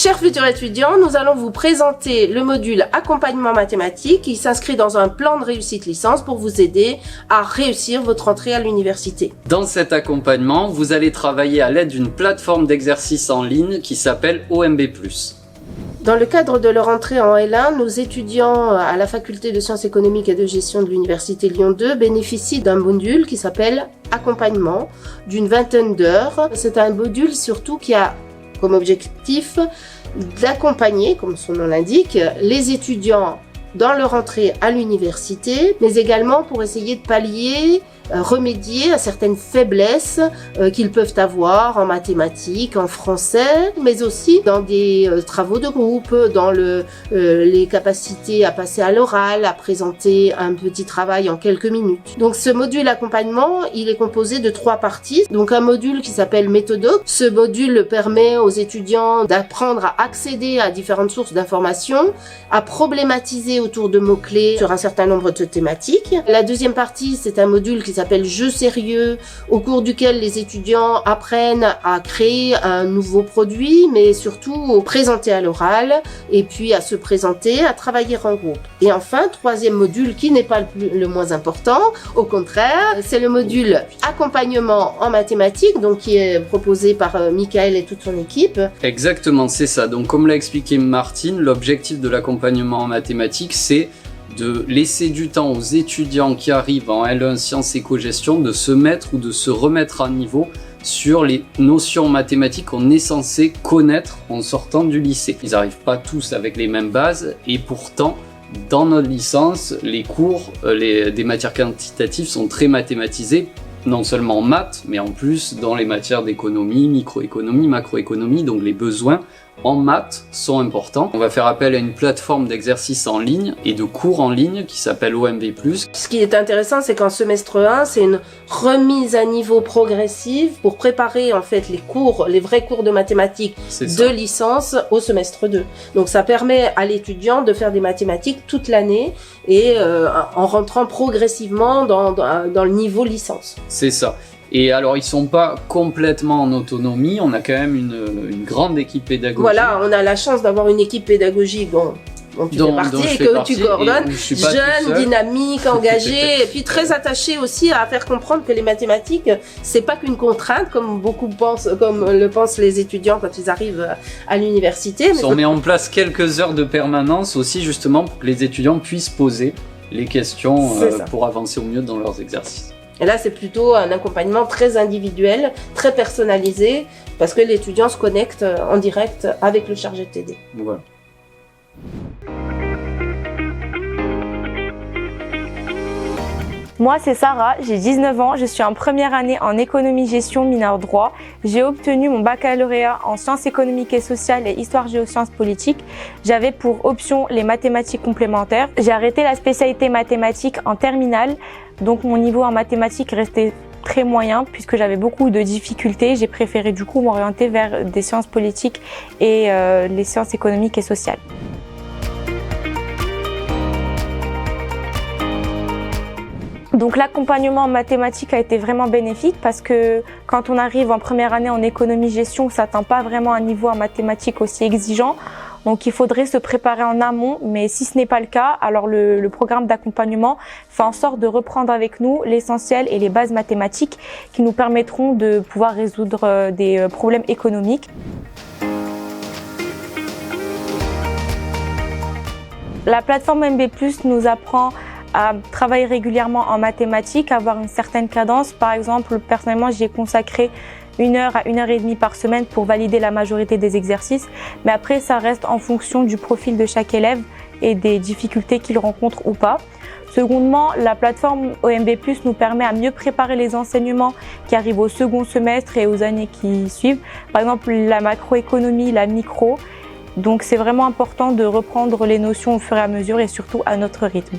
Chers futurs étudiants, nous allons vous présenter le module accompagnement mathématique qui s'inscrit dans un plan de réussite licence pour vous aider à réussir votre entrée à l'université. Dans cet accompagnement, vous allez travailler à l'aide d'une plateforme d'exercice en ligne qui s'appelle OMB+. Dans le cadre de leur entrée en L1, nos étudiants à la faculté de sciences économiques et de gestion de l'université Lyon 2 bénéficient d'un module qui s'appelle accompagnement d'une 20aine d'heures. C'est un module surtout qui a comme objectif d'accompagner, comme son nom l'indique, les étudiants dans leur entrée à l'université, mais également pour essayer de pallier, remédier à certaines faiblesses qu'ils peuvent avoir en mathématiques, en français, mais aussi dans des travaux de groupe, dans les capacités à passer à l'oral, à présenter un petit travail en quelques minutes. Donc ce module accompagnement, il est composé de 3 parties. Donc un module qui s'appelle méthodoc. Ce module permet aux étudiants d'apprendre à accéder à différentes sources d'informations, à problématiser autour de mots-clés sur un certain nombre de thématiques. La deuxième partie, c'est un module qui s'appelle jeu sérieux, au cours duquel les étudiants apprennent à créer un nouveau produit, mais surtout à présenter à l'oral, et puis à se présenter, à travailler en groupe. Et enfin, troisième module qui n'est pas le moins important, au contraire, c'est le module accompagnement en mathématiques, donc qui est proposé par Michael et toute son équipe. Exactement, c'est ça. Donc comme l'a expliqué Martine, l'objectif de l'accompagnement en mathématiques, c'est de laisser du temps aux étudiants qui arrivent en L1 sciences éco-gestion de se mettre ou de se remettre à niveau sur les notions mathématiques qu'on est censé connaître en sortant du lycée. Ils n'arrivent pas tous avec les mêmes bases et pourtant, dans notre licence, les cours des matières quantitatives sont très mathématisés, non seulement en maths, mais en plus dans les matières d'économie, microéconomie, macroéconomie, donc les besoins en maths sont importants. On va faire appel à une plateforme d'exercice en ligne et de cours en ligne qui s'appelle OMB+. Ce qui est intéressant, c'est qu'en semestre 1, c'est une remise à niveau progressive pour préparer en fait les vrais cours de mathématiques de licence au semestre 2. Donc ça permet à l'étudiant de faire des mathématiques toute l'année et en rentrant progressivement dans le niveau licence. C'est ça. Et alors, ils sont pas complètement en autonomie, on a quand même une grande équipe pédagogique. Voilà, on a la chance d'avoir une équipe pédagogique dont tu fais partie et que tu coordonnes, jeune, dynamique, engagée, et puis très attachée aussi à faire comprendre que les mathématiques, c'est pas qu'une contrainte, comme le pensent les étudiants quand ils arrivent à l'université. On met en place quelques heures de permanence aussi, justement, pour que les étudiants puissent poser les questions pour avancer au mieux dans leurs exercices. Et là, c'est plutôt un accompagnement très individuel, très personnalisé, parce que l'étudiant se connecte en direct avec le chargé de TD. Voilà. Moi, c'est Sarah, j'ai 19 ans, je suis en première année en économie-gestion mineur droit. J'ai obtenu mon baccalauréat en sciences économiques et sociales et histoire géosciences politiques. J'avais pour option les mathématiques complémentaires. J'ai arrêté la spécialité mathématiques en terminale, donc mon niveau en mathématiques restait très moyen puisque j'avais beaucoup de difficultés. J'ai préféré du coup m'orienter vers des sciences politiques et les sciences économiques et sociales. Donc l'accompagnement en mathématiques a été vraiment bénéfique parce que quand on arrive en première année en économie-gestion, on ne s'atteint pas vraiment à un niveau en mathématiques aussi exigeant. Donc il faudrait se préparer en amont, mais si ce n'est pas le cas, alors le programme d'accompagnement fait en sorte de reprendre avec nous l'essentiel et les bases mathématiques qui nous permettront de pouvoir résoudre des problèmes économiques. La plateforme MB+, nous apprend à travailler régulièrement en mathématiques, à avoir une certaine cadence. Par exemple, personnellement, j'ai consacré 1 heure à 1 heure et demie par semaine pour valider la majorité des exercices. Mais après, ça reste en fonction du profil de chaque élève et des difficultés qu'il rencontre ou pas. Secondement, la plateforme OMB+ nous permet à mieux préparer les enseignements qui arrivent au second semestre et aux années qui suivent. Par exemple, la macroéconomie, la micro. Donc c'est vraiment important de reprendre les notions au fur et à mesure et surtout à notre rythme.